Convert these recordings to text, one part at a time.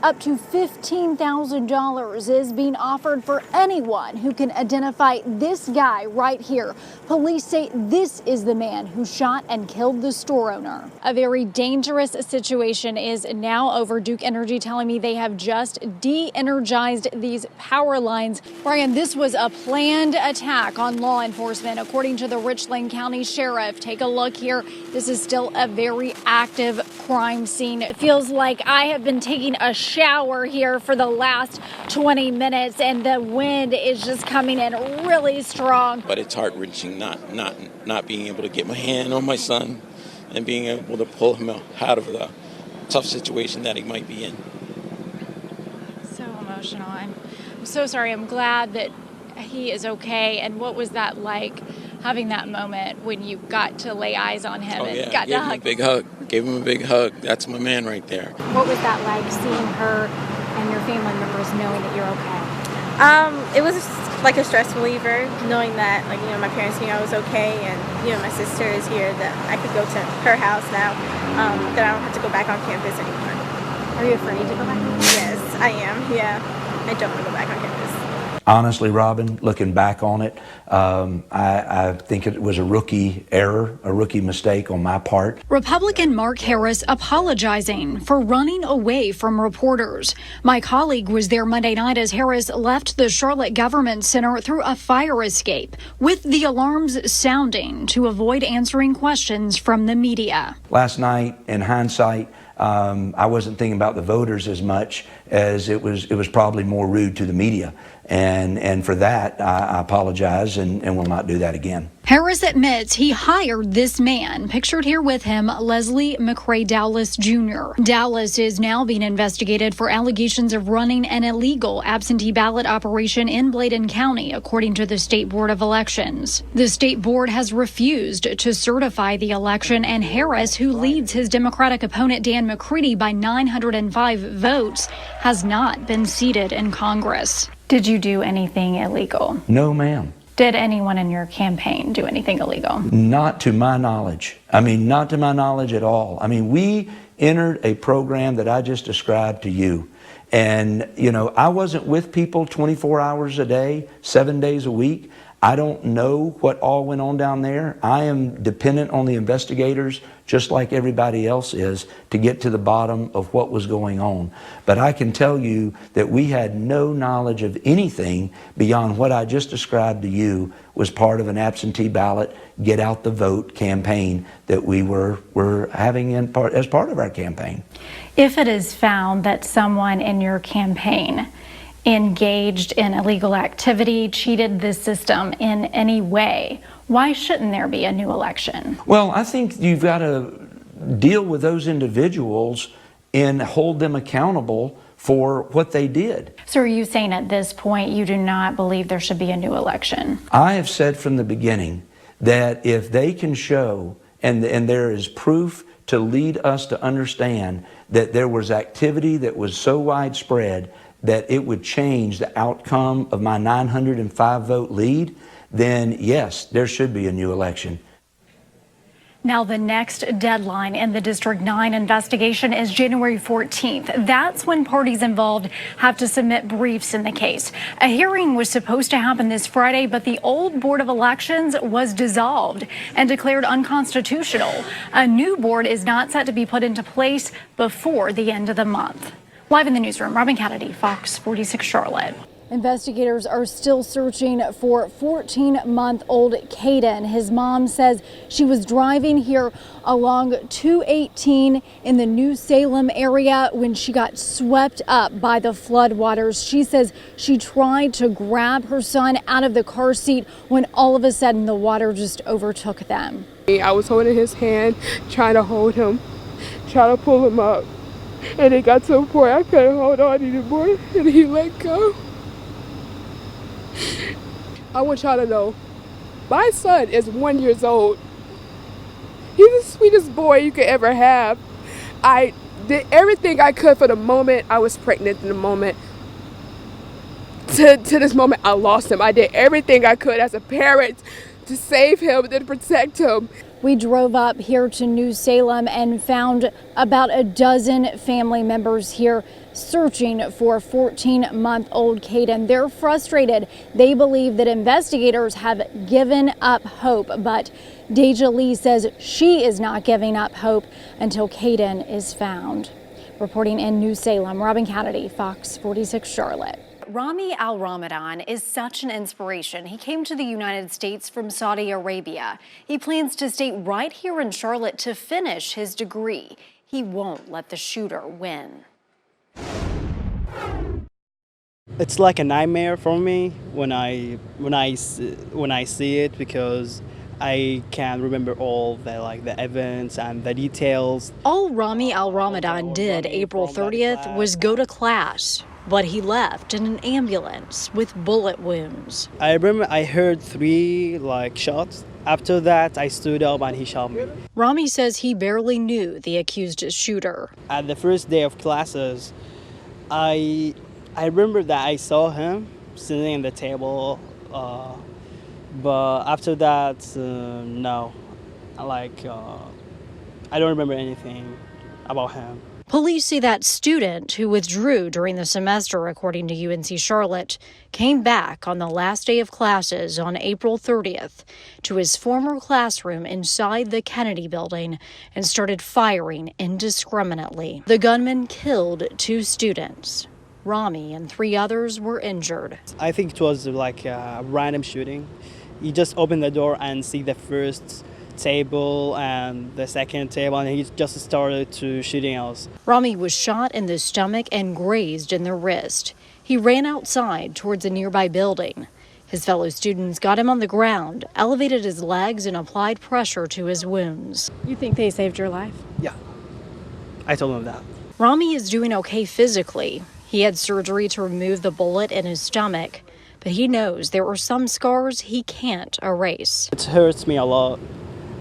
Up to $15,000 is being offered for anyone who can identify this guy right here. Police say this is the man who shot and killed the store owner. A very dangerous situation is now over. Duke Energy telling me they have just de-energized these power lines. Brian, this was a planned attack on law enforcement, according to the Richland County Sheriff. Take a look here. This is still a very active crime scene. It feels like I have been taking a shower here for the last 20 minutes and the wind is just coming in really strong. But it's heart-wrenching not being able to get my hand on my son and being able to pull him out of the tough situation that he might be in. So emotional. I'm so sorry. I'm glad that he is okay. And what was that like, having that moment when you got to lay eyes on him and got to hug? Gave him a big hug. That's my man right there. What was that like, seeing her and your family members knowing that you're okay? It was like a stress reliever, knowing that, my parents knew I was okay, and, my sister is here, that I could go to her house now, that I don't have to go back on campus anymore. Are you afraid to go back? Yes, I am, yeah. I don't want to go back on campus. Honestly, Robin, looking back on it, I think it was a rookie error, a rookie mistake on my part. Republican Mark Harris apologizing for running away from reporters. My colleague was there Monday night as Harris left the Charlotte Government Center through a fire escape, with the alarms sounding to avoid answering questions from the media. Last night, in hindsight, I wasn't thinking about the voters as much as it was probably more rude to the media. And for that, I apologize and will not do that again. Harris admits he hired this man. Pictured here with him, Leslie McCrae Dowless Jr. Dowless is now being investigated for allegations of running an illegal absentee ballot operation in Bladen County, according to the State Board of Elections. The State Board has refused to certify the election, and Harris, who leads his Democratic opponent Dan McCready by 905 votes, has not been seated in Congress. Did you do anything illegal? No, ma'am. Did anyone in your campaign do anything illegal? Not to my knowledge. Not to my knowledge at all. We entered a program that I just described to you. And, I wasn't with people 24 hours a day, 7 days a week. I don't know what all went on down there. I am dependent on the investigators, just like everybody else is, to get to the bottom of what was going on. But I can tell you that we had no knowledge of anything beyond what I just described to you was part of an absentee ballot, get out the vote campaign that we were having as part of our campaign. If it is found that someone in your campaign engaged in illegal activity, cheated the system in any way, why shouldn't there be a new election? Well, I think you've got to deal with those individuals and hold them accountable for what they did. So are you saying at this point you do not believe there should be a new election? I have said from the beginning that if they can show, and there is proof to lead us to understand that there was activity that was so widespread that it would change the outcome of my 905 vote lead, then yes, there should be a new election. Now, the next deadline in the District 9 investigation is January 14th. That's when parties involved have to submit briefs in the case. A hearing was supposed to happen this Friday, but the old Board of Elections was dissolved and declared unconstitutional. A new board is not set to be put into place before the end of the month. Live in the newsroom, Robin Kanady, Fox 46 Charlotte. Investigators are still searching for 14-month-old Caden. His mom says she was driving here along 218 in the New Salem area when she got swept up by the floodwaters. She says she tried to grab her son out of the car seat when all of a sudden the water just overtook them. I was holding his hand, trying to hold him, trying to pull him up. And it got to a point I couldn't hold on anymore, and he let go. I want y'all to know, my son is 1 year old. He's the sweetest boy you could ever have. I did everything I could for the moment I was pregnant, in the moment. To this moment, I lost him. I did everything I could as a parent to save him and to protect him. We drove up here to New Salem and found about a dozen family members here searching for 14-month-old Kanady. They're frustrated. They believe that investigators have given up hope, but Deja Lee says she is not giving up hope until Kanady is found. Reporting in New Salem, Robin Kanady, Fox 46 Charlotte. Rami Al-Ramadan is such an inspiration. He came to the United States from Saudi Arabia. He plans to stay right here in Charlotte to finish his degree. He won't let the shooter win. It's like a nightmare for me when I see it, because I can't remember all the events and the details. All Rami Al-Ramadan did April 30th was go to class, but he left in an ambulance with bullet wounds. I remember I heard 3 shots. After that, I stood up and he shot me. Rami says he barely knew the accused shooter. At the first day of classes, I remember that I saw him sitting at the table, but after that, no. I don't remember anything about him. Police say that student who withdrew during the semester, according to UNC Charlotte, came back on the last day of classes on April 30th to his former classroom inside the Kanady building and started firing indiscriminately. The gunman killed 2 students. Rami and 3 others were injured. I think it was like a random shooting. He just opened the door and see the first table and the second table, and he just started to shooting us. Rami was shot in the stomach and grazed in the wrist. He ran outside towards a nearby building. His fellow students got him on the ground, elevated his legs, and applied pressure to his wounds. You think they saved your life? Yeah, I told him that. Rami is doing okay physically. He had surgery to remove the bullet in his stomach, but he knows there are some scars he can't erase. It hurts me a lot,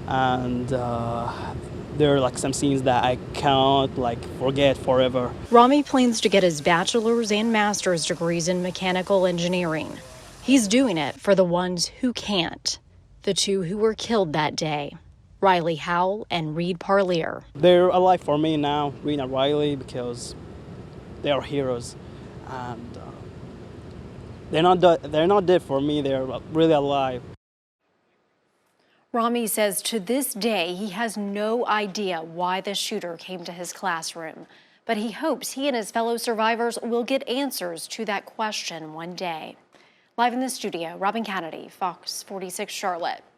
and there are some scenes that I can't forget forever. Rami plans to get his bachelor's and master's degrees in mechanical engineering. He's doing it for the ones who can't, the 2 who were killed that day, Riley Howell and Reed Parlier. They're alive for me now, Reed and Riley, because they are heroes, and they're not dead for me. They're really alive. Rami says to this day he has no idea why the shooter came to his classroom, but he hopes he and his fellow survivors will get answers to that question one day. Live in the studio, Robin Kanady, Fox 46 Charlotte.